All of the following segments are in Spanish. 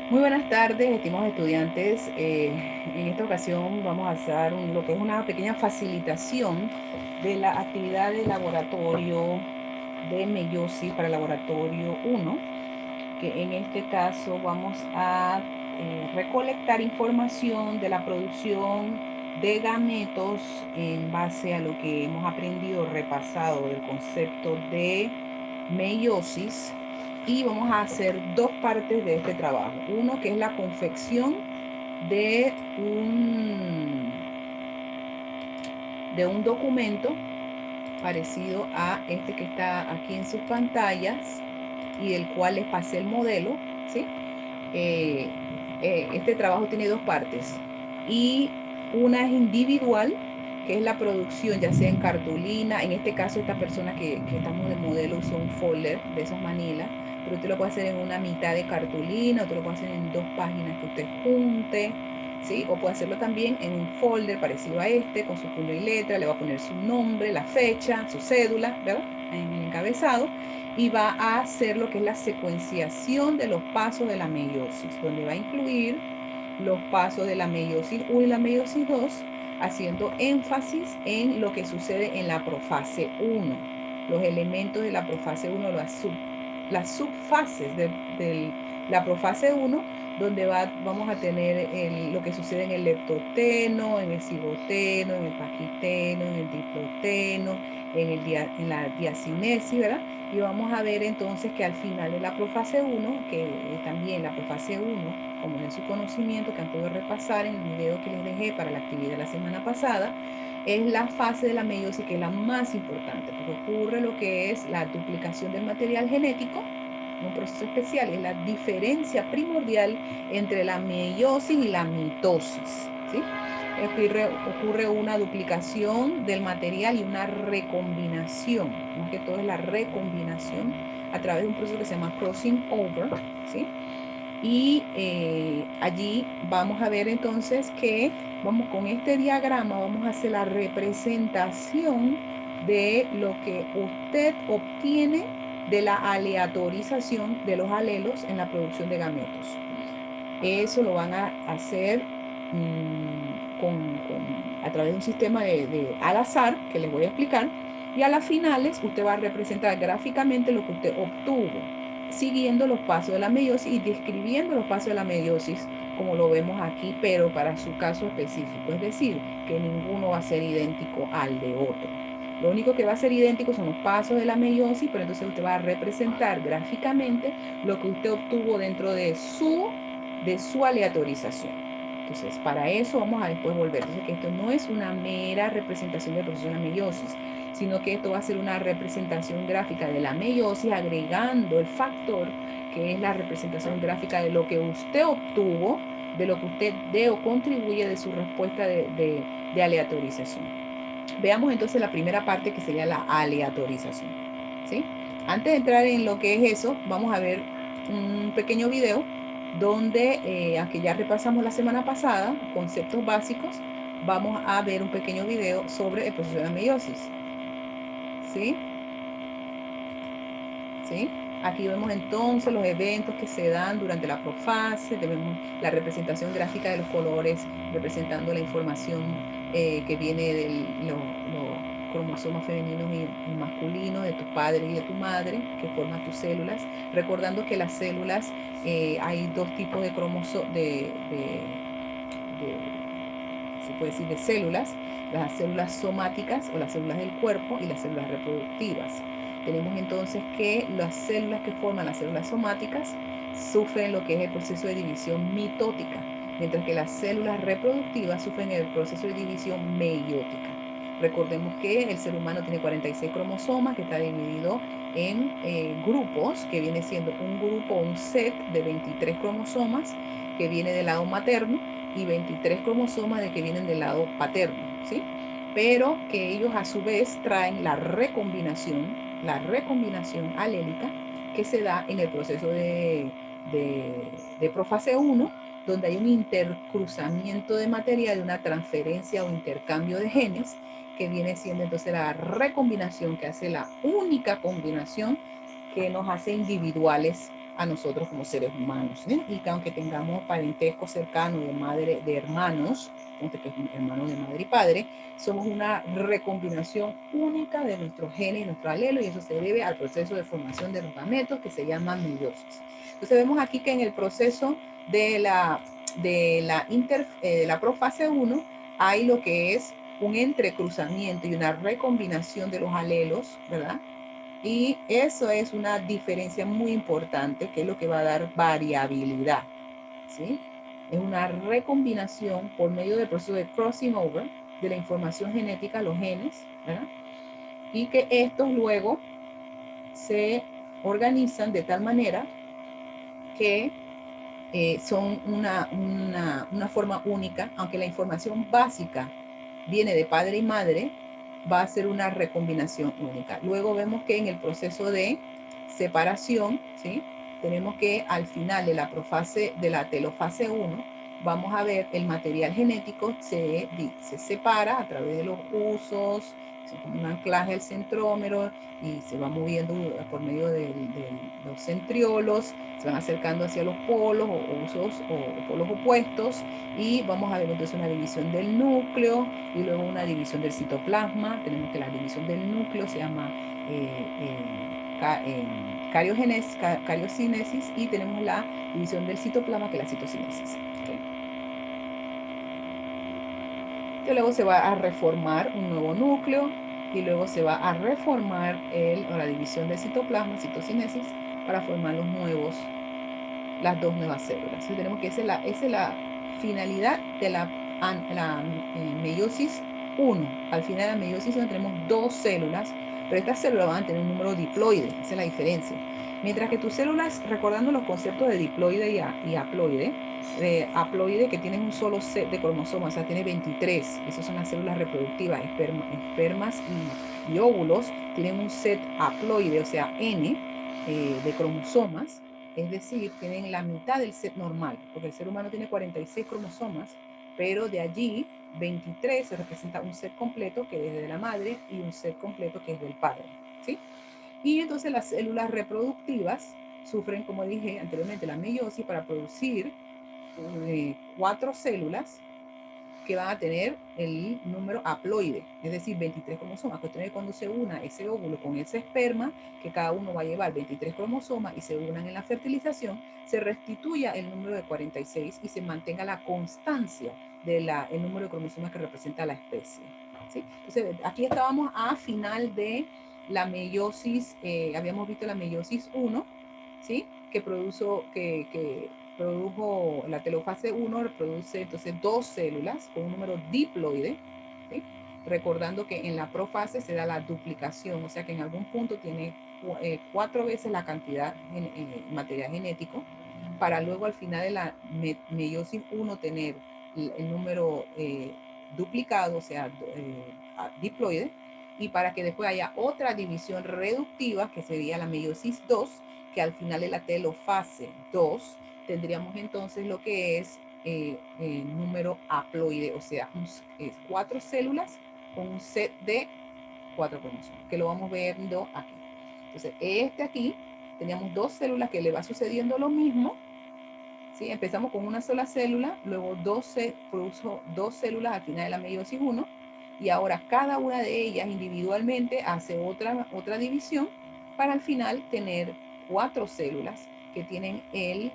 Muy buenas tardes, estimados estudiantes. En esta ocasión vamos a hacer lo que es una pequeña facilitación de la actividad de laboratorio de meiosis para el laboratorio 1, que en este caso vamos a recolectar información de la producción de gametos en base a lo que hemos aprendido, repasado del concepto de meiosis, y vamos a hacer dos partes de este trabajo. Uno que es la confección de un documento parecido a este que está aquí en sus pantallas y del cual les pasé el modelo, ¿sí? Eh, este trabajo tiene dos partes y una es individual, que es la producción ya sea en cartulina. En este caso esta persona que estamos de modelo usó un folder de esos manila, pero usted lo puede hacer en una mitad de cartulina, usted lo puede hacer en dos páginas que usted junte, ¿sí? O puede hacerlo también en un folder parecido a este, con su puño y letra, le va a poner su nombre, la fecha, su cédula, ¿verdad? En el encabezado, y va a hacer lo que es la secuenciación de los pasos de la meiosis, donde va a incluir los pasos de la meiosis 1 y la meiosis 2, haciendo énfasis en lo que sucede en la profase 1, los elementos de la profase 1, las subfases de la profase 1, donde vamos a tener lo que sucede en el leptoteno, en el cigoteno, en el paquiteno, en el diploteno, en la diacinesis, ¿verdad? Y vamos a ver entonces que al final de la profase 1, que también la profase 1, como es su conocimiento, que han podido repasar en el video que les dejé para la actividad de la semana pasada, es la fase de la meiosis, que es la más importante, porque ocurre lo que es la duplicación del material genético, un proceso especial, es la diferencia primordial entre la meiosis y la mitosis, ¿sí? Ocurre una duplicación del material y una recombinación, más que todo es la recombinación a través de un proceso que se llama crossing over, ¿sí? Y allí vamos a ver entonces que vamos con este diagrama, vamos a hacer la representación de lo que usted obtiene de la aleatorización de los alelos en la producción de gametos. Eso lo van a hacer a través de un sistema al azar, que les voy a explicar, y a las finales usted va a representar gráficamente lo que usted obtuvo, siguiendo los pasos de la meiosis y describiendo los pasos de la meiosis, como lo vemos aquí, pero para su caso específico. Es decir, que ninguno va a ser idéntico al de otro. Lo único que va a ser idéntico son los pasos de la meiosis, pero entonces usted va a representar gráficamente lo que usted obtuvo dentro de su aleatorización. Entonces, para eso vamos a después volver. Entonces, que esto no es una mera representación del proceso de la meiosis, sino que esto va a ser una representación gráfica de la meiosis, agregando el factor que es la representación gráfica de lo que usted obtuvo, de lo que usted de o contribuye de su respuesta de aleatorización. Veamos entonces la primera parte, que sería la aleatorización, ¿sí? Antes de entrar en lo que es eso, vamos a ver un pequeño video donde, aunque ya repasamos la semana pasada, conceptos básicos, vamos a ver un pequeño video sobre el proceso de la meiosis, ¿sí? ¿Sí? Aquí vemos entonces los eventos que se dan durante la profase, vemos la representación gráfica de los colores representando la información que viene de los cromosomas femeninos y masculinos de tu padre y de tu madre, que forman tus células. Recordando que las células, hay dos tipos de cromosomas, se puede decir, de células: las células somáticas o las células del cuerpo y las células reproductivas. Tenemos entonces que las células que forman las células somáticas sufren lo que es el proceso de división mitótica, mientras que las células reproductivas sufren el proceso de división meiótica. Recordemos que el ser humano tiene 46 cromosomas, que está dividido en grupos, que viene siendo un grupo, un set de 23 cromosomas que viene del lado materno, y 23 cromosomas de que vienen del lado paterno, ¿sí? Pero que ellos a su vez traen la recombinación alélica, que se da en el proceso de profase 1, donde hay un intercruzamiento de material, una transferencia o intercambio de genes, que viene siendo entonces la recombinación, que hace la única combinación que nos hace individuales a nosotros como seres humanos, ¿sí? Y que aunque tengamos parentesco cercano de hermanos, que es hermanos de madre y padre, somos una recombinación única de nuestros genes y nuestro alelo, y eso se debe al proceso de formación de los gametos que se llama meiosis. Entonces vemos aquí que en el proceso de la profase 1 hay lo que es un entrecruzamiento y una recombinación de los alelos, ¿verdad? Y eso es una diferencia muy importante, que es lo que va a dar variabilidad, ¿sí? Es una recombinación por medio del proceso de crossing over de la información genética, los genes, ¿verdad? Y que estos luego se organizan de tal manera que son una forma única, aunque la información básica viene de padre y madre, va a ser una recombinación única. Luego vemos que en el proceso de separación, ¿sí? Tenemos que al final de la profase, de la telofase 1, vamos a ver el material genético se separa a través de los usos, como un anclaje al centrómero, y se va moviendo por medio de los centriolos, se van acercando hacia los polos o usos o polos opuestos, y vamos a ver entonces una división del núcleo y luego una división del citoplasma. Tenemos que la división del núcleo se llama cariocinesis, y tenemos la división del citoplasma, que es la citocinesis. ¿Okay? Y luego se va a reformar un nuevo núcleo, y luego se va a reformar la división del citoplasma, citocinesis, para formar las dos nuevas células. Entonces tenemos que esa es la finalidad de la meiosis 1. Al final de la meiosis 1 tenemos dos células, pero estas células van a tener un número diploide, esa es la diferencia. Mientras que tus células, recordando los conceptos de diploide y haploide, haploide que tienen un solo set de cromosomas, o sea, tiene 23, esas son las células reproductivas, espermas y óvulos, tienen un set haploide, o sea, N, de cromosomas, es decir, tienen la mitad del set normal, porque el ser humano tiene 46 cromosomas, pero de allí 23 se representa un set completo que es de la madre y un set completo que es del padre, ¿sí? Y entonces las células reproductivas sufren, como dije anteriormente, la meiosis para producir 4 células que van a tener el número haploide, es decir, 23 cromosomas. Cuestión de cuando se una ese óvulo con ese esperma, que cada uno va a llevar 23 cromosomas y se unan en la fertilización, se restituya el número de 46 y se mantenga la constancia del número de cromosomas que representa la especie. ¿Sí? Entonces, aquí estábamos a final de la meiosis, habíamos visto la meiosis 1, ¿sí? Que produjo la telofase 1, reproduce entonces dos células con un número diploide, ¿sí? Recordando que en la profase se da la duplicación, o sea que en algún punto tiene 4 veces la cantidad de material genético, para luego al final de la meiosis 1 tener el número duplicado, o sea, diploide, y para que después haya otra división reductiva, que sería la meiosis 2, que al final de la telofase 2 tendríamos entonces lo que es número haploide, o sea, 4 células con un set de 4 cromosomas, que lo vamos viendo aquí. Entonces, aquí teníamos dos células que le va sucediendo lo mismo, ¿sí? Empezamos con una sola célula, luego produjo dos células al final de la meiosis 1, y ahora cada una de ellas individualmente hace otra división para al final tener 4 células que tienen el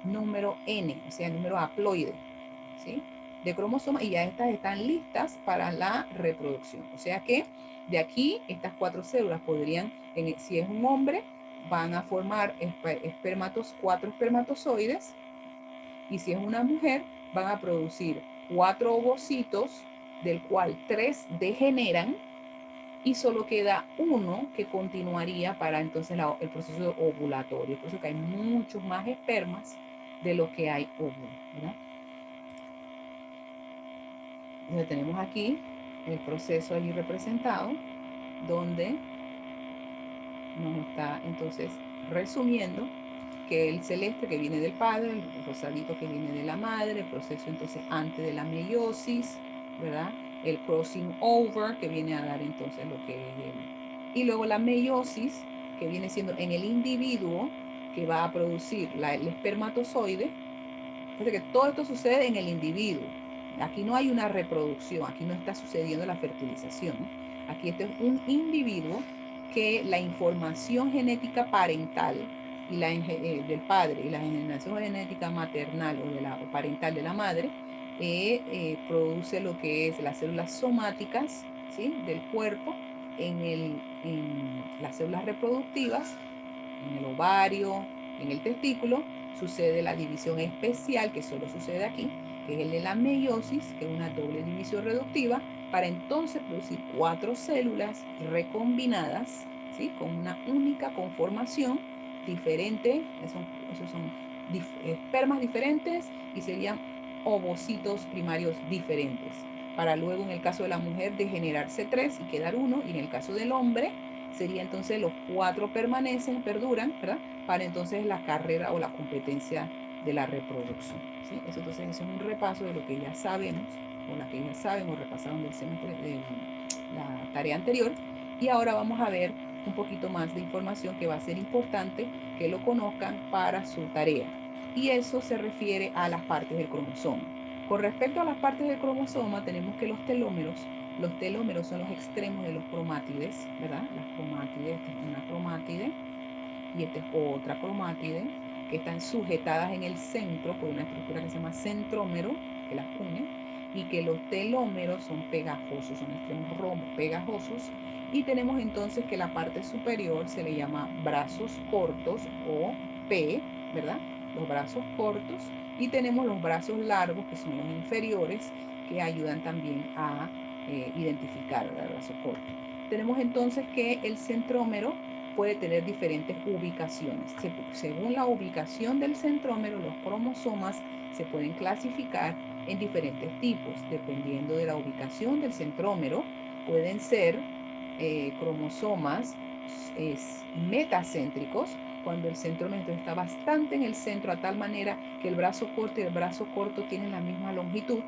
número N, o sea, el número haploide, ¿sí? De cromosomas, y ya estas están listas para la reproducción. O sea que de aquí estas 4 células podrían, si es un hombre, van a formar 4 espermatozoides, y si es una mujer, van a producir 4 ovocitos, del cual 3 degeneran, y solo queda uno que continuaría para entonces el proceso ovulatorio. Por eso que hay muchos más espermas de lo que hay óvulos, ¿verdad? Entonces tenemos aquí el proceso allí representado, donde nos está entonces resumiendo que el celeste que viene del padre, el rosadito que viene de la madre, el proceso entonces antes de la meiosis, ¿verdad? El crossing over que viene a dar entonces lo que es y luego la meiosis, que viene siendo en el individuo, que va a producir el espermatozoide. Fíjate que todo esto sucede en el individuo. Aquí no hay una reproducción, aquí no está sucediendo la fertilización. Aquí este es un individuo que la información genética parental y del padre y la generación genética maternal o parental de la madre produce lo que es las células somáticas, ¿sí?, del cuerpo en las células reproductivas, en el ovario, en el testículo. Sucede la división especial, que solo sucede aquí, que es el de la meiosis, que es una doble división reductiva, para entonces producir 4 células recombinadas, ¿sí?, con una única conformación diferente. Esos son espermas diferentes y serían ovocitos primarios diferentes, para luego, en el caso de la mujer, degenerarse 3 y quedar 1, y en el caso del hombre sería entonces los 4 perduran, ¿verdad?, para entonces la carrera o la competencia de la reproducción, ¿sí? Entonces es un repaso de lo que ya sabemos, o la que ya saben o repasaron del semestre, de la tarea anterior, y ahora vamos a ver un poquito más de información que va a ser importante que lo conozcan para su tarea, y eso se refiere a las partes del cromosoma. Con respecto a las partes del cromosoma, tenemos que los telómeros son los extremos de los cromátides, ¿verdad? Las cromátides, esta es una cromátide y esta es otra cromátide, que están sujetadas en el centro por una estructura que se llama centrómero, que las une, y que los telómeros son pegajosos, son extremos romos pegajosos. Y tenemos entonces que la parte superior se le llama brazos cortos, o P, ¿verdad? Los brazos cortos. Y tenemos los brazos largos, que son los inferiores, que ayudan también a identificar, ¿verdad?, el brazo corto. Tenemos entonces que el centrómero puede tener diferentes ubicaciones. Según la ubicación del centrómero, los cromosomas se pueden clasificar en diferentes tipos, dependiendo de la ubicación del centrómero. Pueden ser cromosomas metacéntricos, cuando el centrómero está bastante en el centro, a tal manera que el brazo corto y el brazo corto tienen la misma longitud,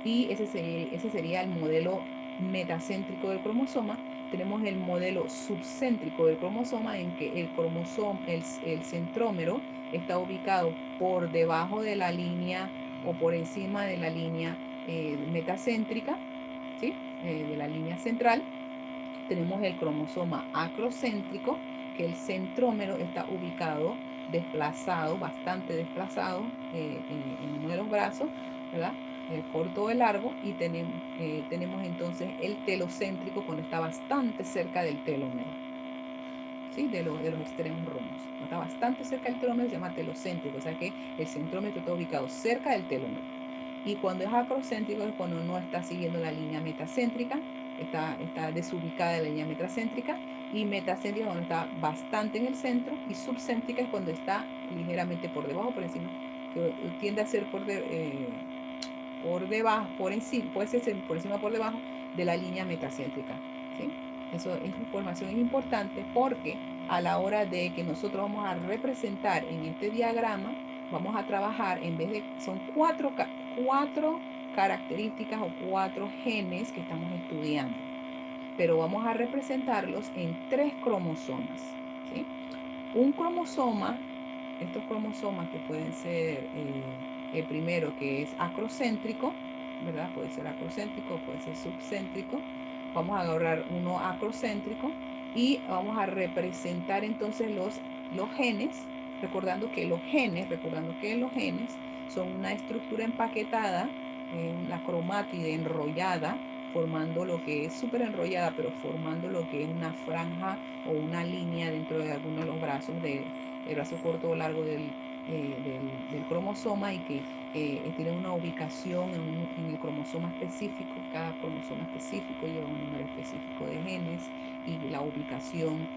y ese sería el modelo metacéntrico del cromosoma. Tenemos el modelo subcéntrico del cromosoma, en que el centrómero está ubicado por debajo de la línea o por encima de la línea metacéntrica, ¿sí?, de la línea central. Tenemos el cromosoma acrocéntrico, que el centrómero está ubicado desplazado, bastante desplazado en uno de los brazos, ¿verdad?, el corto o el largo. Y tenemos entonces el telocéntrico, cuando está bastante cerca del telómero, ¿sí?, de los extremos romos. Cuando está bastante cerca del telómero se llama telocéntrico, o sea que el centrómero está ubicado cerca del telómero. Y cuando es acrocéntrico es cuando no está siguiendo la línea metacéntrica, está desubicada de la línea metacéntrica. Y metacéntrica cuando está bastante en el centro, y subcéntrica es cuando está ligeramente por debajo, por encima, que tiende a ser por debajo, por encima, puede ser por encima o por debajo de la línea metacéntrica, ¿sí? Esa información es importante, porque a la hora de que nosotros vamos a representar en este diagrama, vamos a trabajar, son cuatro características o 4 genes que estamos estudiando, pero vamos a representarlos en 3 cromosomas, ¿sí? Un cromosoma, estos cromosomas que pueden ser el primero, que es acrocéntrico, ¿verdad? Puede ser acrocéntrico, puede ser subcéntrico. Vamos a agarrar uno acrocéntrico y vamos a representar entonces los genes, recordando que los genes son una estructura empaquetada, una cromátide enrollada, formando lo que es súper enrollada, pero formando lo que es una franja o una línea dentro de alguno de los brazos, del brazo corto o largo del cromosoma, y que tiene una ubicación en el cromosoma específico. Cada cromosoma específico lleva un número específico de genes, y la ubicación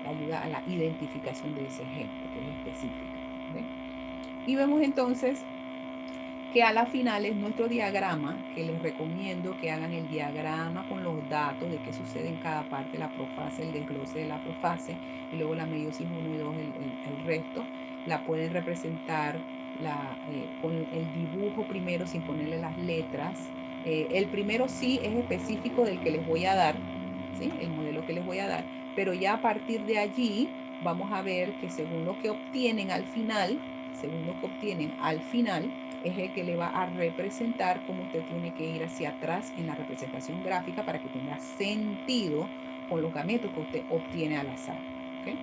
ayuda a la identificación de ese gen, porque es específica, ¿sí? Y vemos entonces que a la final es nuestro diagrama, que les recomiendo que hagan el diagrama con los datos de qué sucede en cada parte, la profase, el desglose de la profase, y luego la meiosis 1 y 2, el resto. La pueden representar con el dibujo primero, sin ponerle las letras. El primero sí es específico del que les voy a dar, ¿sí?, el modelo que les voy a dar, pero ya a partir de allí vamos a ver que según lo que obtienen al final, es el que le va a representar cómo usted tiene que ir hacia atrás en la representación gráfica para que tenga sentido con los gametos que usted obtiene al azar. ¿Okay?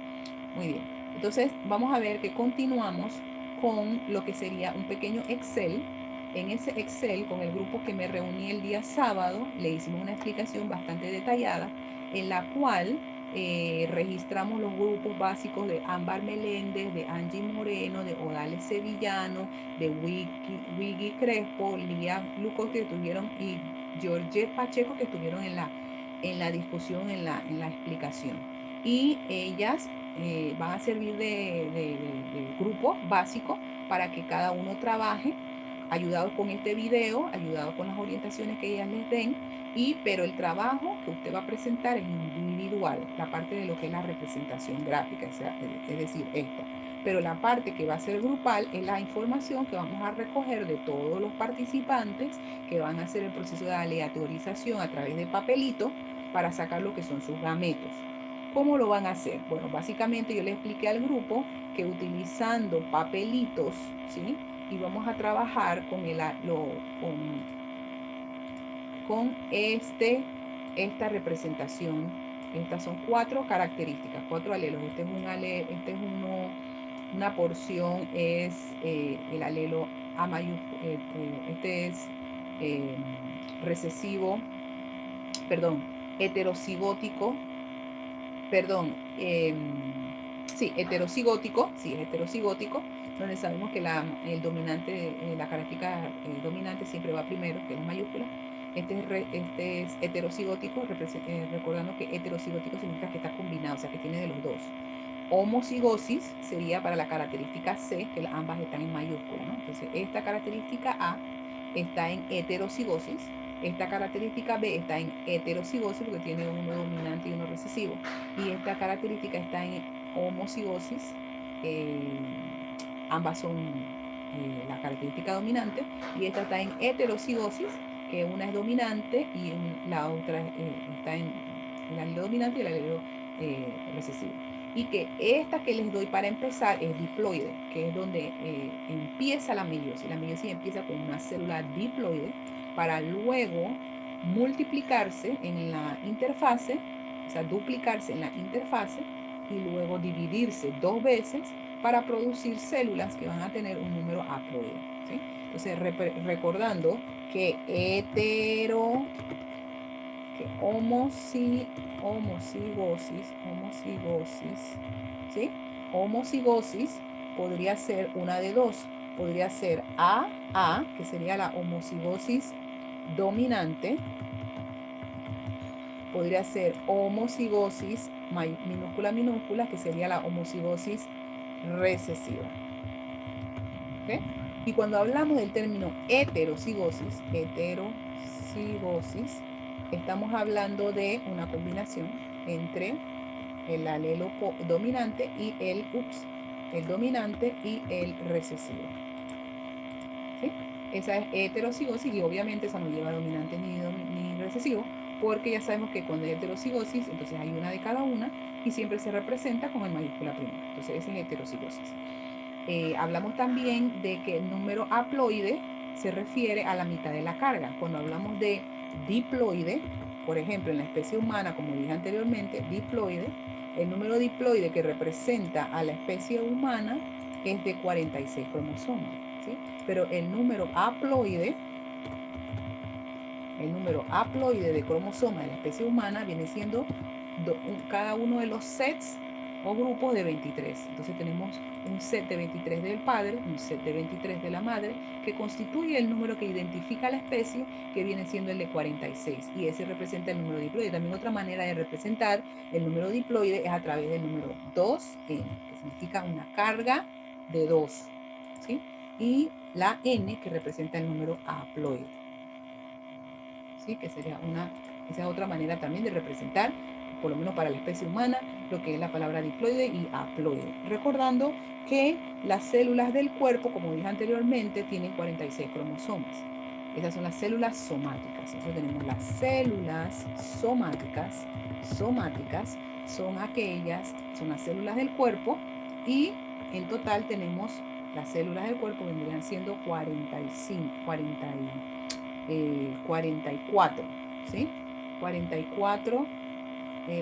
Muy bien. Entonces vamos a ver que continuamos con lo que sería un pequeño Excel. En ese Excel, con el grupo que me reuní el día sábado, le hicimos una explicación bastante detallada en la cual registramos los grupos básicos de Ámbar Meléndez, de Angie Moreno, de Odales Sevillano, de Wiggy Crespo, Lía Lucos que estuvieron y Georgette Pacheco que estuvieron en la discusión, en la explicación. Y ellas van a servir de grupo básico para que cada uno trabaje, ayudados con este video, ayudados con las orientaciones que ellas les den, pero el trabajo que usted va a presentar es individual, la parte de lo que es la representación gráfica, es decir, esta. Pero la parte que va a ser grupal es la información que vamos a recoger de todos los participantes que van a hacer el proceso de aleatorización a través de papelitos para sacar lo que son sus gametos. ¿Cómo lo van a hacer? Bueno, básicamente yo le expliqué al grupo que utilizando papelitos, ¿sí? Y vamos a trabajar con esta representación. Estas son 4 características, 4 alelos. Este es una porción, es el alelo A mayúscula, este es recesivo, perdón, heterocigótico, perdón, heterocigótico, sí, es heterocigótico, donde sabemos que el dominante, la característica dominante siempre va primero, que es la mayúscula. Este es heterocigótico, recordando que heterocigótico significa que está combinado, o sea, que tiene de los dos. Homocigosis sería para la característica C, que ambas están en mayúscula, ¿no? Entonces, esta característica A está en heterocigosis, esta característica B está en heterocigosis porque tiene uno dominante y uno recesivo, y esta característica está en homocigosis, ambas son la característica dominante, y esta está en heterocigosis, que una es dominante y la otra está en el alelo dominante y el alelo recesivo. Y que esta que les doy para empezar es diploide, que es donde empieza la meiosis. La meiosis empieza con una célula diploide para luego multiplicarse en la interfase, o sea, duplicarse en la interfase y luego dividirse 2 veces para producir células que van a tener un número haploide, ¿sí? Entonces, recordando que homocigosis, ¿sí? Homocigosis podría ser una de dos. Podría ser AA, que sería la homocigosis dominante. Podría ser homocigosis minúscula, que sería la homocigosis recesiva. ¿Okay? Y cuando hablamos del término heterocigosis, estamos hablando de una combinación entre el alelo dominante y el dominante y el recesivo. ¿Sí? Esa es heterocigosis y obviamente esa no lleva dominante ni recesivo, porque ya sabemos que cuando hay heterocigosis, entonces hay una de cada una y siempre se representa con el mayúscula primera. Entonces esa es heterocigosis. Hablamos también de que el número haploide se refiere a la mitad de la carga. Cuando hablamos de diploide, por ejemplo, en la especie humana, como dije anteriormente, diploide, el número diploide que representa a la especie humana es de 46 cromosomas, ¿sí? Pero el número haploide de cromosomas de la especie humana viene siendo cada uno de los sets o grupos de 23. Entonces tenemos un set de 23 del padre, un set de 23 de la madre, que constituye el número que identifica a la especie, que viene siendo el de 46. Y ese representa el número diploide. También otra manera de representar el número diploide es a través del número 2n, que significa una carga de 2. ¿Sí? Y la n, que representa el número haploide. ¿Sí? Que sería esa es otra manera también de representar, por lo menos para la especie humana, lo que es la palabra diploide y haploide. Recordando que las células del cuerpo, como dije anteriormente, tienen 46 cromosomas. Esas son las células somáticas. Entonces tenemos las células somáticas. Somáticas son aquellas, son las células del cuerpo, y en total tenemos las células del cuerpo, vendrían siendo 44, ¿sí? 44.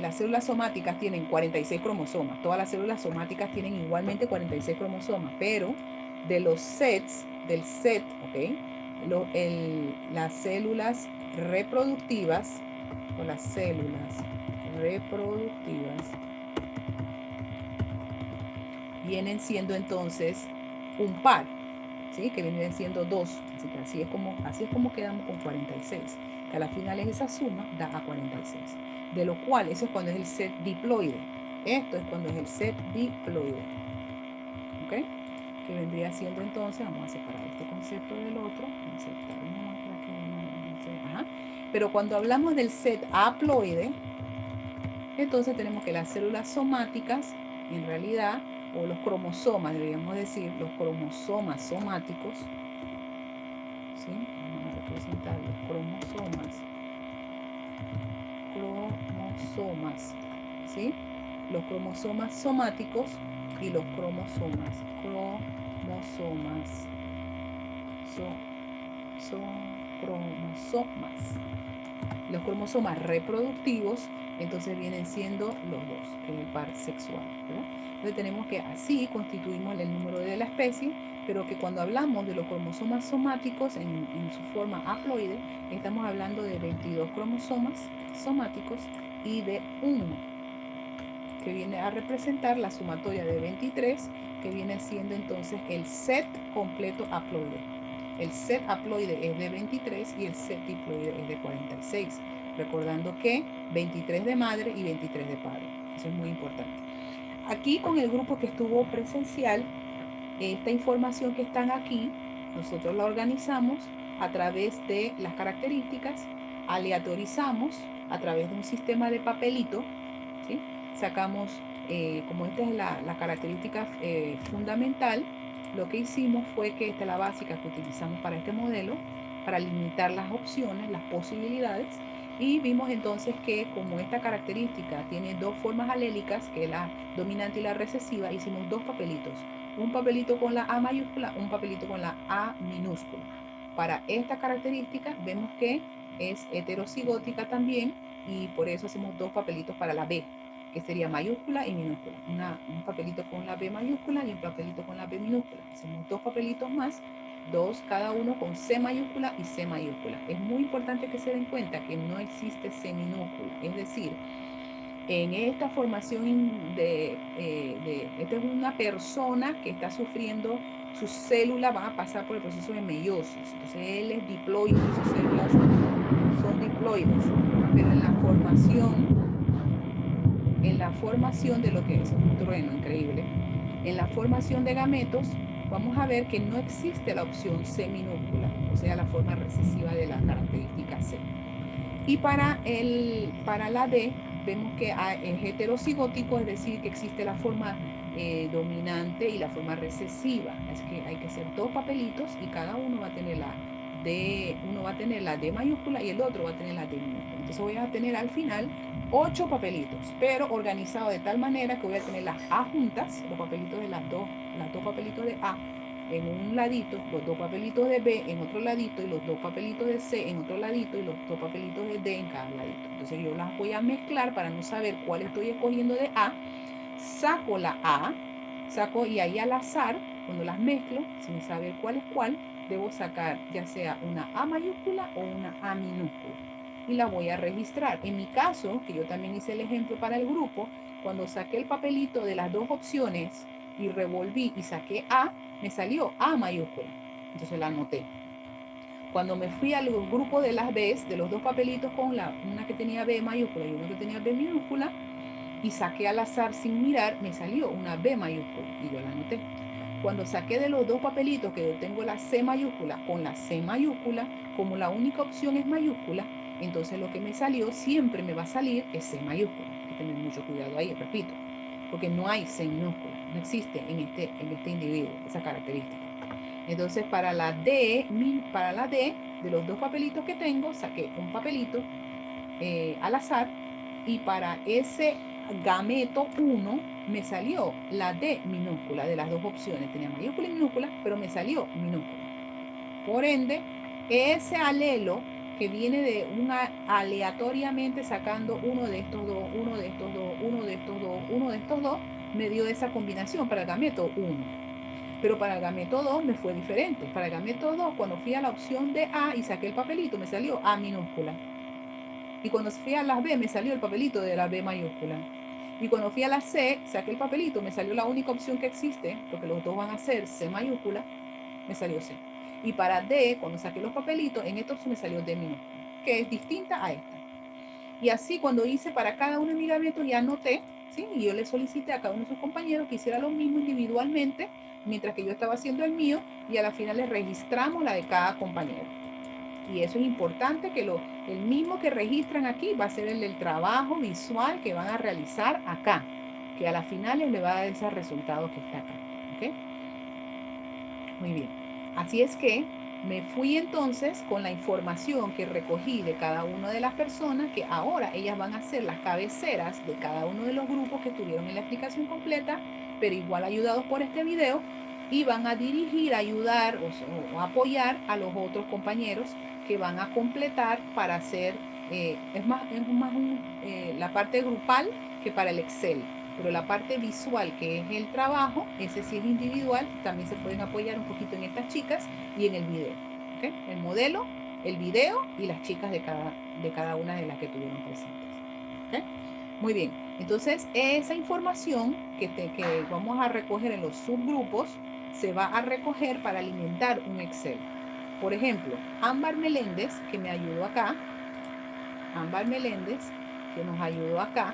Las células somáticas tienen 46 cromosomas. Todas las células somáticas tienen igualmente 46 cromosomas, pero de los sets, del set, ¿ok? Las células reproductivas, o las células reproductivas, vienen siendo entonces un par, ¿sí? Que vienen siendo dos. Así que así es como quedamos con 46. Que a la final esa suma da a 46. De lo cual, eso es cuando es el set diploide. Esto es cuando es el set diploide. ¿Ok? Que vendría siendo entonces, vamos a separar este concepto del otro. Ajá. Pero cuando hablamos del set haploide, entonces tenemos que las células somáticas, en realidad, o los cromosomas, deberíamos decir, los cromosomas somáticos, ¿sí? Vamos a representar los cromosomas, ¿sí? Los cromosomas somáticos y los cromosomas los cromosomas reproductivos, entonces vienen siendo los dos, que es el par sexual, ¿verdad? Entonces tenemos que así constituimos el número de la especie, pero que cuando hablamos de los cromosomas somáticos en su forma haploide, estamos hablando de 22 cromosomas somáticos y de 1, que viene a representar la sumatoria de 23, que viene siendo entonces el set completo haploide. El set haploide es de 23 y el set diploide es de 46. Recordando que 23 de madre y 23 de padre. Eso es muy importante. Aquí con el grupo que estuvo presencial, esta información que están aquí, nosotros la organizamos a través de las características, aleatorizamos a través de un sistema de papelito, ¿sí? Sacamos, como esta es la característica fundamental, lo que hicimos fue que esta es la básica que utilizamos para este modelo, para limitar las opciones, las posibilidades, y vimos entonces que como esta característica tiene dos formas alélicas, que es la dominante y la recesiva, hicimos dos papelitos, un papelito con la A mayúscula, un papelito con la A minúscula. Para esta característica vemos que es heterocigótica también, y por eso hacemos dos papelitos para la B, que sería mayúscula y minúscula. Un papelito con la B mayúscula y un papelito con la B minúscula. Hacemos dos papelitos más, dos cada uno con C mayúscula y C mayúscula. Es muy importante que se den cuenta que no existe C minúscula, es decir, en esta formación esta es una persona que está sufriendo, sus células van a pasar por el proceso de meiosis, entonces él es diploide, sus células son diploides, pero en la formación de lo que es un trueno increíble, en la formación de gametos, vamos a ver que no existe la opción C minúscula, o sea, la forma recesiva de la característica C. Y para la D, vemos que es heterocigótico, es decir, que existe la forma dominante y la forma recesiva. Es que hay que hacer dos papelitos y cada uno va a tener uno va a tener la D mayúscula y el otro va a tener la D minúscula. Entonces voy a tener al final 8 papelitos, pero organizado de tal manera que voy a tener las A juntas, los papelitos de las dos papelitos de A en un ladito, los dos papelitos de B en otro ladito y los dos papelitos de C en otro ladito y los dos papelitos de D en cada ladito. Entonces yo las voy a mezclar para no saber cuál estoy escogiendo de A. Saco la A, y ahí al azar, cuando las mezclo, sin saber cuál es cuál, debo sacar ya sea una A mayúscula o una A minúscula. Y la voy a registrar. En mi caso, que yo también hice el ejemplo para el grupo, cuando saqué el papelito de las dos opciones y revolví y saqué A, me salió A mayúscula. Entonces la anoté. Cuando me fui al grupo de las B's, de los dos papelitos con una que tenía B mayúscula y una que tenía B minúscula, y saqué al azar sin mirar, me salió una B mayúscula y yo la anoté. Cuando saqué de los dos papelitos que yo tengo la C mayúscula con la C mayúscula, como la única opción es mayúscula, entonces lo que me salió siempre me va a salir es C mayúscula. Hay que tener mucho cuidado ahí, repito, porque no hay C minúscula, no existe en este individuo esa característica. Entonces para la D de los 2 papelitos que tengo, saqué un papelito al azar, y para ese gameto 1 me salió la D minúscula de las 2 opciones. Tenía mayúscula y minúscula, pero me salió minúscula. Por ende, ese alelo que viene de aleatoriamente sacando uno de estos dos, uno de estos dos, uno de estos dos, uno de estos dos, me dio esa combinación para el gameto 1. Pero para el gameto 2 me fue diferente. Para el gameto 2, cuando fui a la opción de A y saqué el papelito, me salió A minúscula. Y cuando fui a las B, me salió el papelito de la B mayúscula. Y cuando fui a la C, saqué el papelito, me salió la única opción que existe, porque los dos van a ser C mayúscula, me salió C. Y para D, cuando saqué los papelitos, en esta opción me salió D minúscula, que es distinta a esta. Y así cuando hice para cada uno de mis gametos, ya anoté, ¿sí? Y yo le solicité a cada uno de sus compañeros que hiciera lo mismo individualmente, mientras que yo estaba haciendo el mío, y a la final les registramos la de cada compañero. Y eso es importante, que el mismo que registran aquí va a ser el del trabajo visual que van a realizar acá, que a las finales le va a dar ese resultado que está acá. ¿Ok? Muy bien. Así es que me fui entonces con la información que recogí de cada una de las personas, que ahora ellas van a ser las cabeceras de cada uno de los grupos que estuvieron en la explicación completa, pero igual ayudados por este video, y van a dirigir, ayudar o apoyar a los otros compañeros que van a completar para hacer, es más la parte grupal que para el Excel. Pero la parte visual, que es el trabajo, ese sí es individual, también se pueden apoyar un poquito en estas chicas y en el video. ¿Okay? El modelo, el video y las chicas de cada una de las que tuvieron presentes. ¿Okay? Muy bien, entonces esa información que vamos a recoger en los subgrupos se va a recoger para alimentar un Excel. Por ejemplo, Ámbar Meléndez, que me ayudó acá, Ámbar Meléndez, que nos ayudó acá,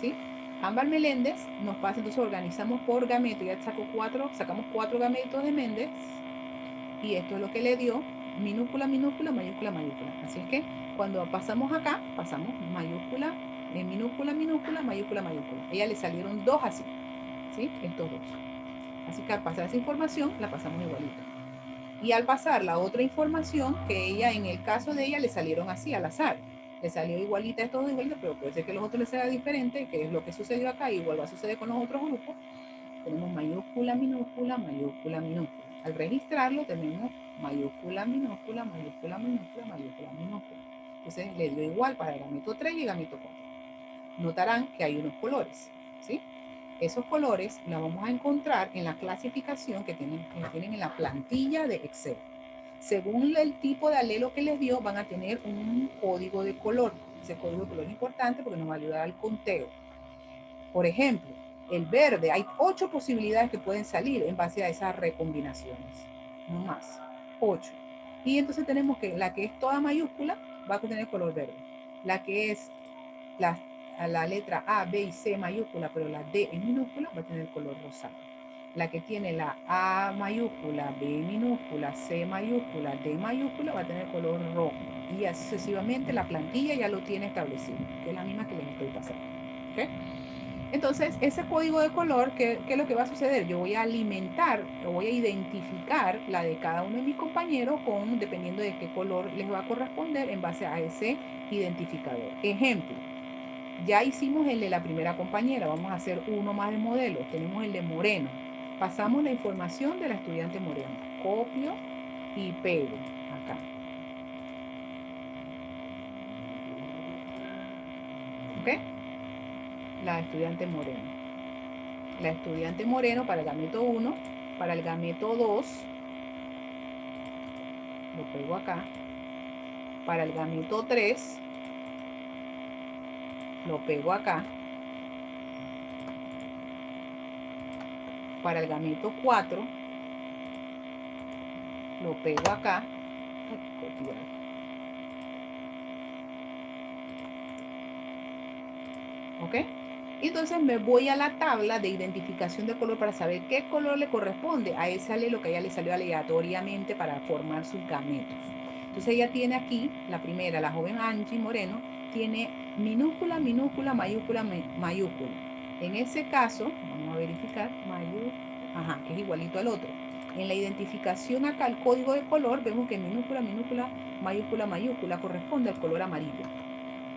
¿sí? Ámbar Meléndez nos pasa, entonces organizamos por gameto, ya sacamos 4 gametos de Méndez, y esto es lo que le dio minúscula, minúscula, mayúscula, mayúscula. Así es que cuando pasamos acá, pasamos mayúscula, minúscula, minúscula, mayúscula, mayúscula. A ella le salieron 2 así, ¿sí? Estos 2. Así que al pasar esa información, la pasamos igualito. Y al pasar la otra información, que ella, en el caso de ella, le salieron así, al azar. Le salió igualita estos dos igualitos, pero puede ser que los otros les sea diferente, que es lo que sucedió acá, igual va a suceder con los otros grupos. Tenemos mayúscula, minúscula, mayúscula, minúscula. Al registrarlo tenemos mayúscula, minúscula, mayúscula, minúscula, mayúscula, minúscula. Entonces le dio igual para el gameto 3 y el gameto 4. Notarán que hay unos colores, ¿sí? Esos colores los vamos a encontrar en la clasificación que tienen en la plantilla de Excel. Según el tipo de alelo que les dio, van a tener un código de color. Ese código de color es importante porque nos va a ayudar al conteo. Por ejemplo, el verde, hay 8 posibilidades que pueden salir en base a esas recombinaciones. No más, 8. Y entonces tenemos que la que es toda mayúscula va a tener color verde. La que es la letra A, B y C mayúscula, pero la D en minúscula, va a tener color rosado. La que tiene la A mayúscula, B minúscula, C mayúscula, D mayúscula, va a tener color rojo. Y así sucesivamente la plantilla ya lo tiene establecido, que es la misma que les estoy pasando. ¿Okay? Entonces, ese código de color, ¿qué es lo que va a suceder? Yo voy a alimentar, o voy a identificar la de cada uno de mis compañeros dependiendo de qué color les va a corresponder en base a ese identificador. Ejemplo, ya hicimos el de la primera compañera, vamos a hacer uno más de modelo. Tenemos el de Moreno. Pasamos la información de la estudiante Moreno. Copio y pego acá. ¿Ok? La estudiante Moreno. La estudiante Moreno para el gameto 1, para el gameto 2, lo pego acá. Para el gameto 3, lo pego acá. Para el gameto 4, lo pego acá. ¿Ok? Y entonces me voy a la tabla de identificación de color para saber qué color le corresponde a ese alelo que a ella le salió aleatoriamente para formar sus gametos. Entonces ella tiene aquí, la primera, la joven Angie Moreno, tiene minúscula, minúscula, mayúscula, mayúscula. En ese caso, vamos a verificar, que es igualito al otro. en la identificación acá, el código de color, vemos que minúscula, minúscula, mayúscula, mayúscula corresponde al color amarillo.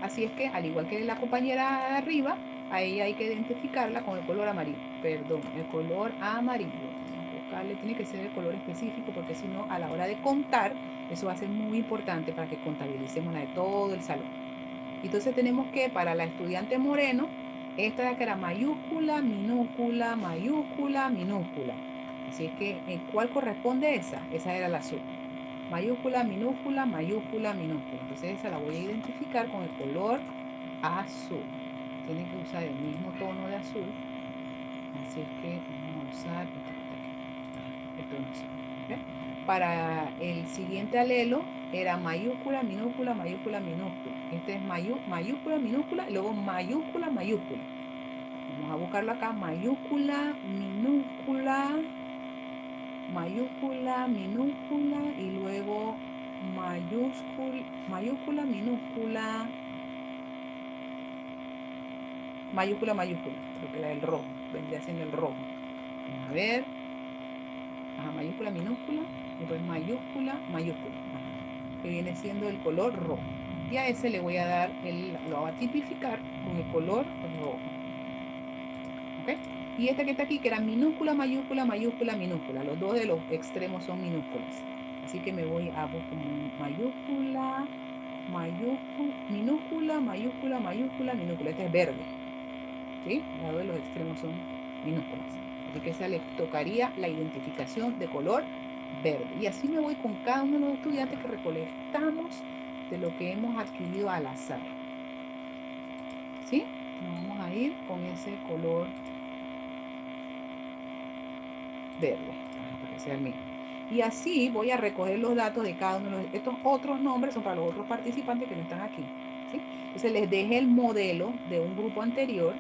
Así es que, al igual que la compañera de arriba, a ella hay que identificarla con el color amarillo. Perdón, el color amarillo. Buscarle, tiene que ser el color específico porque si no, a la hora de contar, eso va a ser muy importante para que contabilicemos la de todo el salón. Entonces tenemos que, para la estudiante Moreno, esta de acá era mayúscula, minúscula, mayúscula, minúscula. Así es que, ¿cuál corresponde esa? Esa era la azul. Mayúscula, minúscula, mayúscula, minúscula. Entonces esa la voy a identificar con el color azul. Tiene que usar el mismo tono de azul. Así es que vamos a usar el tono azul. ¿Okay? Para el siguiente alelo era mayúscula, minúscula, mayúscula, minúscula. Este es mayúscula, minúscula y luego mayúscula, mayúscula. Vamos a buscarlo acá. Mayúscula, minúscula, mayúscula, minúscula y luego mayúscula, minúscula, mayúscula, mayúscula. Creo que era el rojo, vendría siendo el rojo. Vamos a ver. Ajá, mayúscula, minúscula, y pues mayúscula, mayúscula. Ajá, que viene siendo el color rojo. Y a ese le voy a dar, lo voy a tipificar con el color rojo. ¿Ok? Y esta que está aquí, que era minúscula, mayúscula, mayúscula, minúscula. Los dos de los extremos son minúsculas. Así que me voy a buscar mayúscula, minúscula, mayúscula, mayúscula, minúscula. Este es verde. ¿Sí? Los dos de los extremos son minúsculas. Así que esa le tocaría la identificación de color verde. Y así me voy con cada uno de los estudiantes que recolectamos de lo que hemos adquirido al azar. ¿Sí? Nos vamos a ir con ese color verde, para que sea el mismo. Y así voy a recoger los datos de cada uno de estos otros nombres, son para los otros participantes que no están aquí. ¿Sí? Entonces les dejé el modelo de un grupo anterior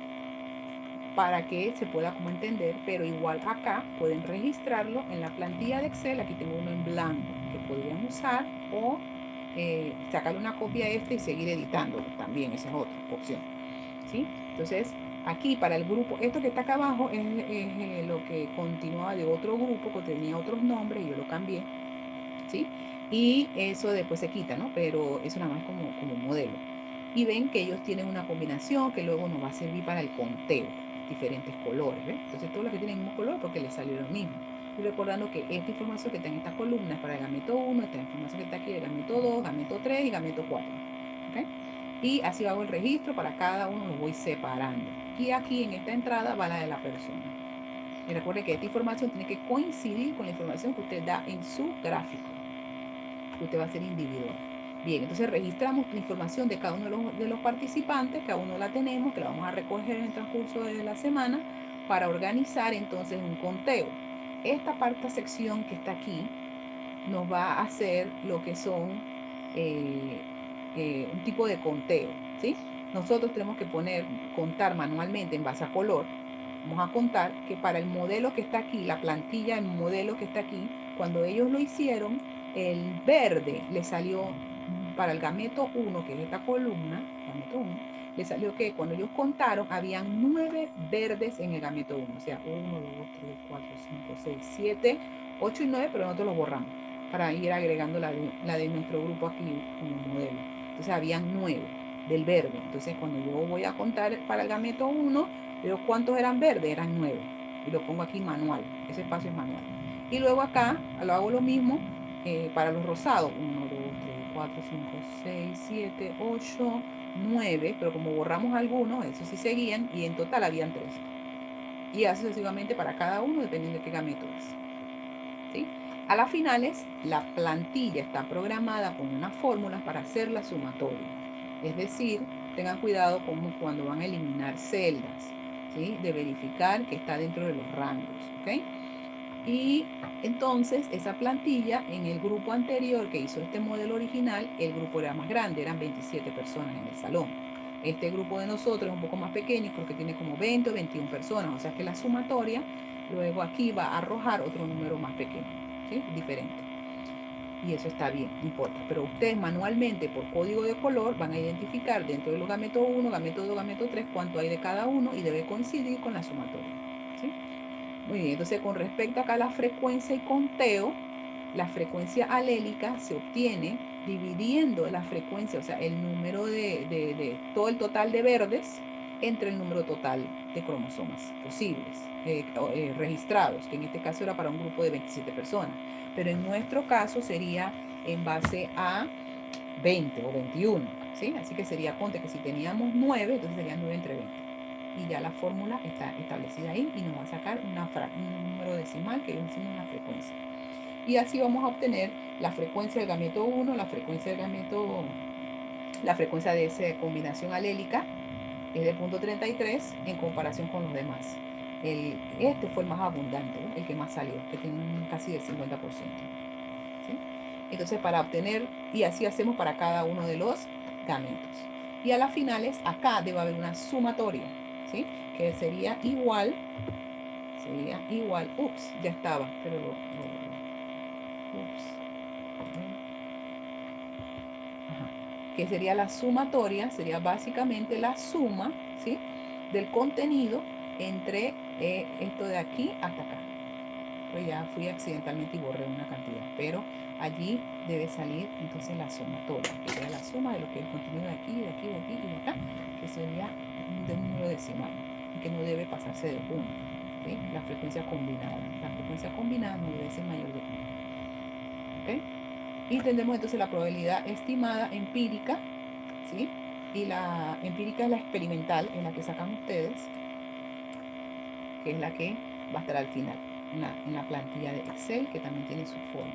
para que se pueda como entender, pero igual acá pueden registrarlo en la plantilla de Excel. Aquí tengo uno en blanco que podrían usar o sacarle una copia a este y seguir editándolo también, esa es otra opción. ¿Sí? Entonces aquí para el grupo, esto que está acá abajo es lo que continuaba de otro grupo que tenía otros nombres y yo lo cambié, ¿sí? Y eso después se quita, ¿no? Pero eso nada más como modelo. Y ven que ellos tienen una combinación que luego nos va a servir para el conteo, diferentes colores, ¿ven? Entonces todos los que tienen el mismo color porque les salió lo mismo. Y recordando que esta información que está en estas columnas es para el gameto 1, esta información que está aquí es gameto 2, gameto 3 y gameto 4. ¿Okay? Y así hago el registro, para cada uno los voy separando. Y aquí en esta entrada va la de la persona. Y recuerde que esta información tiene que coincidir con la información que usted da en su gráfico, que usted va a hacer individual. Bien, entonces registramos la información de cada uno de los participantes, cada uno la tenemos, que la vamos a recoger en el transcurso de la semana para organizar entonces un conteo. Esta sección que está aquí nos va a hacer lo que son un tipo de conteo, ¿sí? Nosotros tenemos que contar manualmente en base a color. Vamos a contar que para el modelo que está aquí, la plantilla, el modelo que está aquí, cuando ellos lo hicieron, el verde le salió para el gameto 1, que es esta columna, gameto 1, le salió que cuando ellos contaron, habían 9 verdes en el gameto 1. O sea, 1, 2, 3, 4, 5, 6, 7, 8 y 9, pero nosotros los borramos para ir agregando la de nuestro grupo aquí como modelo. Entonces habían 9 del verde. Entonces cuando yo voy a contar para el gameto 1, veo cuántos eran verdes, eran 9. Y lo pongo aquí manual, ese espacio es manual. Y luego acá lo hago lo mismo para los rosados. 1, 2, 3, 4, 5, 6, 7, 8, 9. Pero como borramos algunos, esos sí seguían y en total habían 3. Y así sucesivamente para cada uno, dependiendo de qué gameto es. ¿Sí? A las finales, la plantilla está programada con unas fórmulas para hacer la sumatoria. Es decir, tengan cuidado como cuando van a eliminar celdas, ¿sí? De verificar que está dentro de los rangos. ¿Okay? Y entonces esa plantilla, en el grupo anterior que hizo este modelo original, el grupo era más grande, eran 27 personas en el salón. Este grupo de nosotros es un poco más pequeño porque tiene como 20 o 21 personas, o sea que la sumatoria luego aquí va a arrojar otro número más pequeño, ¿sí? Diferente. Y eso está bien, no importa. Pero ustedes manualmente, por código de color, van a identificar dentro de los gameto 1, gameto 2, gameto 3, cuánto hay de cada uno y debe coincidir con la sumatoria, ¿sí? Muy bien, entonces con respecto acá a la frecuencia y conteo, la frecuencia alélica se obtiene dividiendo la frecuencia, o sea, el número de todo el total de verdes entre el número total de cromosomas posibles, registrados, que en este caso era para un grupo de 27 personas. Pero en nuestro caso sería en base a 20 o 21, ¿sí? Así que sería, ponte que si teníamos 9, entonces serían 9 entre 20. Y ya la fórmula está establecida ahí y nos va a sacar un número decimal que ellos decimos una frecuencia. Y así vamos a obtener la frecuencia del gameto 1, la frecuencia del gameto, la frecuencia de esa combinación alélica es de 0.33 en comparación con los demás. Este fue el más abundante, ¿no? El que más salió, que tiene casi del 50%. ¿Sí? Entonces, para obtener, y así hacemos para cada uno de los gametos. Y a las finales, acá debe haber una sumatoria, ¿sí? Que sería igual, ups, ya estaba, pero ups, que sería la sumatoria, sería básicamente la suma, ¿sí? Del contenido entre esto de aquí hasta acá. Pues ya fui accidentalmente y borré una cantidad, pero allí debe salir entonces la sumatoria, que sería la suma de lo que es el contenido de aquí, de aquí, de aquí y de acá, que sería de un número decimal, y que no debe pasarse de 1, ¿sí? La frecuencia combinada. La frecuencia combinada no debe ser mayor de 1, ¿ok? Y tendremos entonces la probabilidad estimada empírica, ¿sí? Y la empírica es la experimental, es la que sacan ustedes, que es la que va a estar al final, en la plantilla de Excel, que también tiene su fórmula,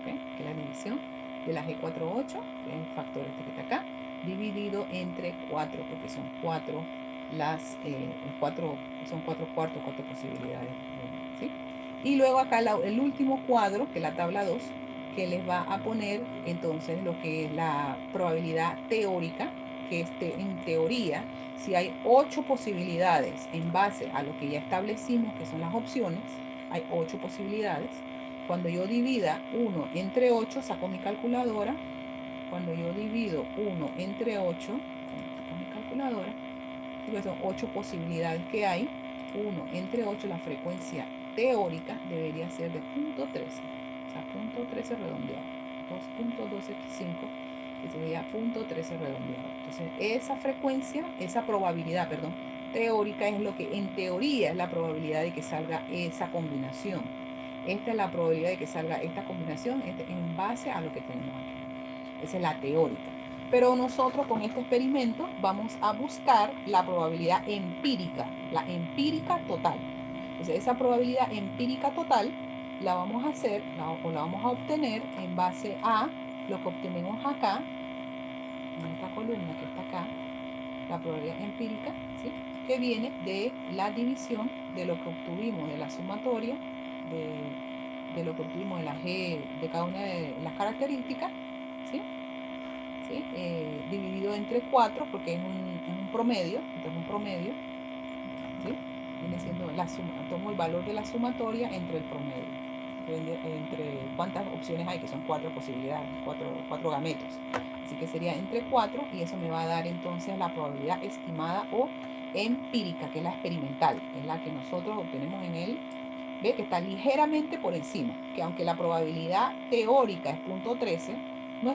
¿okay? Que es la división de la G48, que es el factor este que está acá, dividido entre 4, porque son 4 son 4 cuartos, 4 posibilidades, ¿sí? Y luego acá el último cuadro, que es la tabla 2, que les va a poner entonces lo que es la probabilidad teórica, que en teoría, si hay 8 posibilidades en base a lo que ya establecimos, que son las opciones, hay 8 posibilidades. Cuando yo divida 1 entre 8, saco mi calculadora. Cuando yo divido 1 entre 8, saco mi calculadora, pues son 8 posibilidades que hay. 1 entre 8, la frecuencia teórica debería ser de 0.13, o sea, 0.13 redondeado, 2.2x5, que sería 0.13 redondeado. Entonces, esa frecuencia, esa probabilidad, perdón, teórica es lo que en teoría es la probabilidad de que salga esa combinación. Esta es la probabilidad de que salga esta combinación en base a lo que tenemos aquí. Esa es la teórica. Pero nosotros con este experimento vamos a buscar la probabilidad empírica, la empírica total. Entonces, esa probabilidad empírica total la vamos a hacer o la vamos a obtener en base a lo que obtenemos acá, en esta columna que está acá, la probabilidad empírica, ¿sí? Que viene de la división de lo que obtuvimos de la sumatoria, de lo que obtuvimos de la G de cada una de las características, ¿sí? ¿Sí? Dividido entre 4, porque es un promedio, entonces un promedio, ¿sí? Viene siendo la suma, tomo el valor de la sumatoria entre el promedio, entre cuántas opciones hay, que son 4 posibilidades, 4 gametos. Así que sería entre 4 y eso me va a dar entonces la probabilidad estimada o empírica, que es la experimental, es la que nosotros obtenemos en el, ve que está ligeramente por encima, que aunque la probabilidad teórica es 0.13, no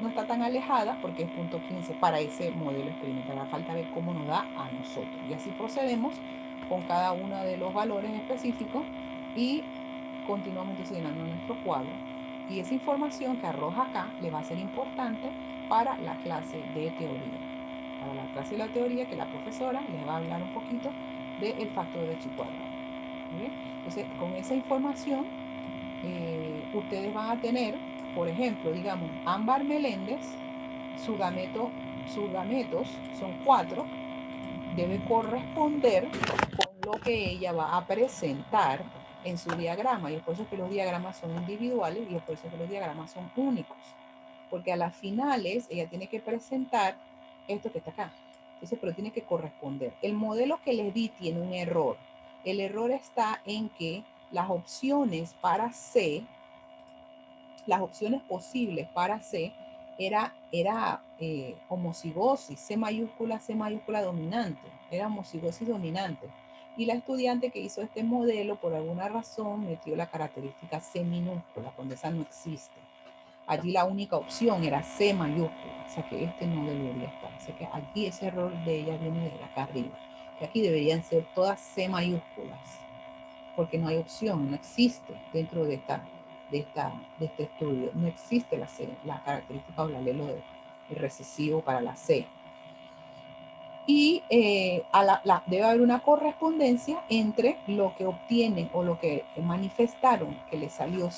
está tan alejada porque es 0.15 para ese modelo experimental. A falta ver cómo nos da a nosotros. Y así procedemos con cada uno de los valores específicos y continuamos entonces llenando nuestro cuadro. Y esa información que arroja acá le va a ser importante para la clase de teoría. Para la clase de la teoría, que la profesora les va a hablar un poquito del factor de chi cuadrado. Entonces, con esa información, ustedes van a tener, por ejemplo, digamos, Ámbar Meléndez, sus gametos son 4, debe corresponder con lo que ella va a presentar en su diagrama. Y es por eso que los diagramas son individuales y es por eso que los diagramas son únicos. Porque a las finales ella tiene que presentar esto que está acá. Entonces, pero tiene que corresponder. El modelo que les di tiene un error. El error está en que las opciones para C, las opciones posibles para C, era homocigosis, C mayúscula dominante, era homocigosis dominante. Y la estudiante que hizo este modelo, por alguna razón, metió la característica C minúscula, cuando esa no existe. Allí la única opción era C mayúscula, o sea que este no debería estar. O sea que aquí ese error de ella viene de acá arriba. Que aquí deberían ser todas C mayúsculas, porque no hay opción, no existe dentro de este estudio. No existe la C, la característica o el alelo recesivo para la C. Y debe haber una correspondencia entre lo que obtienen o lo que manifestaron que le salió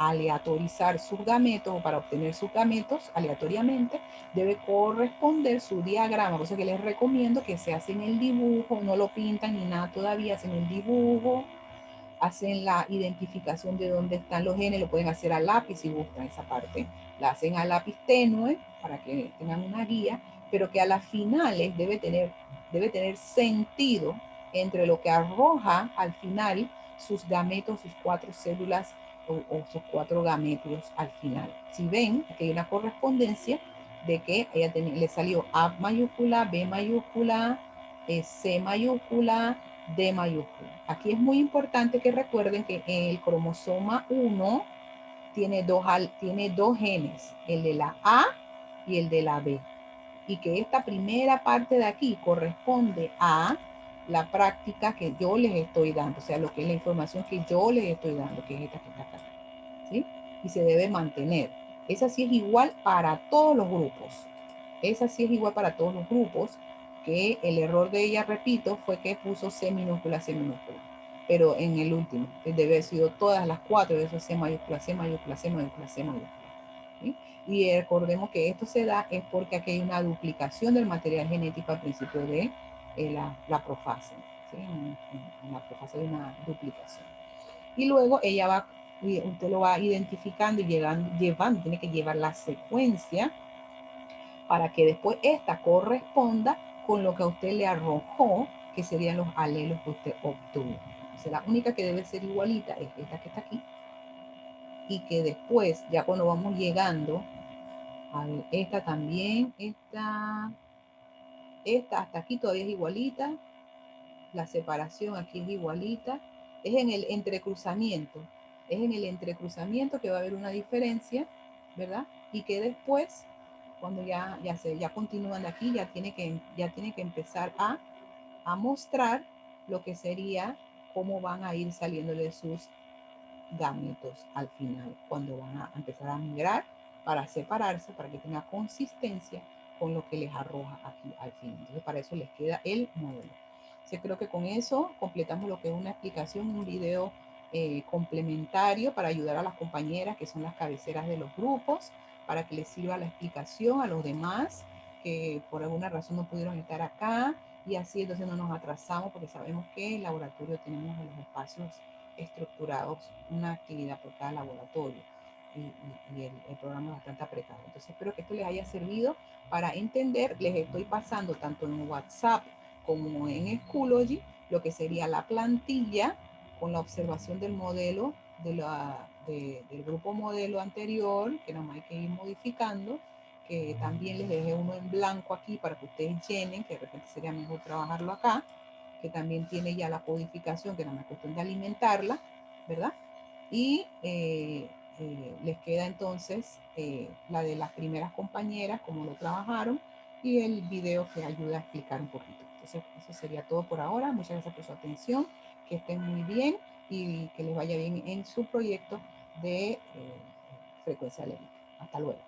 aleatorizar sus gametos o para obtener sus gametos aleatoriamente, debe corresponder su diagrama. Por eso que les recomiendo que se hacen el dibujo, no lo pintan ni nada todavía, hacen el dibujo, hacen la identificación de dónde están los genes, lo pueden hacer a lápiz si gustan esa parte, la hacen a lápiz tenue para que tengan una guía, pero que a las finales debe tener sentido entre lo que arroja al final sus gametos, sus 4 células o sus 4 gametos al final. Si ven, aquí hay una correspondencia de que ella le salió A mayúscula, B mayúscula, C mayúscula, D mayúscula. Aquí es muy importante que recuerden que el cromosoma 1 tiene dos genes, el de la A y el de la B. Y que esta primera parte de aquí corresponde a la práctica que yo les estoy dando, o sea, lo que es la información que yo les estoy dando, que es esta que está acá, ¿sí? Y se debe mantener. Esa sí es igual para todos los grupos. Esa sí es igual para todos los grupos, que el error de ella, repito, fue que puso C minúscula, C minúscula. Pero en el último, que debe haber sido todas las 4, eso C mayúscula, C mayúscula, C mayúscula, C mayúscula. ¿Sí? Y recordemos que esto se da es porque aquí hay una duplicación del material genético al principio de la profase. ¿Sí? En la profase hay una duplicación. Y luego usted lo va identificando y llevando, tiene que llevar la secuencia para que después esta corresponda con lo que a usted le arrojó, que serían los alelos que usted obtuvo. O sea, la única que debe ser igualita es esta que está aquí. Y que después, ya cuando vamos llegando, a ver, esta también, esta hasta aquí todavía es igualita. La separación aquí es igualita. Es en el entrecruzamiento. Es en el entrecruzamiento que va a haber una diferencia, ¿verdad? Y que después, cuando ya continúan de aquí, ya tiene que empezar a mostrar lo que sería cómo van a ir saliéndole sus gametos al final, cuando van a empezar a migrar para separarse, para que tenga consistencia con lo que les arroja aquí al final. Entonces, para eso les queda el modelo. Entonces, creo que con eso completamos lo que es una explicación, un video complementario para ayudar a las compañeras que son las cabeceras de los grupos, para que les sirva la explicación a los demás que por alguna razón no pudieron estar acá, y así entonces no nos atrasamos porque sabemos que en el laboratorio tenemos los espacios estructurados, una actividad por cada laboratorio, y el programa es bastante apretado. Entonces espero que esto les haya servido para entender. Les estoy pasando tanto en WhatsApp como en Schoology lo que sería la plantilla con la observación del modelo del grupo modelo anterior, que nada más hay que ir modificando, que también les dejé uno en blanco aquí para que ustedes llenen, que de repente sería mejor trabajarlo acá, que también tiene ya la codificación, que nada más es cuestión de alimentarla, ¿verdad? Y les queda entonces la de las primeras compañeras, cómo lo trabajaron, y el video que ayuda a explicar un poquito. Entonces, eso sería todo por ahora. Muchas gracias por su atención, que estén muy bien y que les vaya bien en su proyecto de frecuencia alénica. Hasta luego.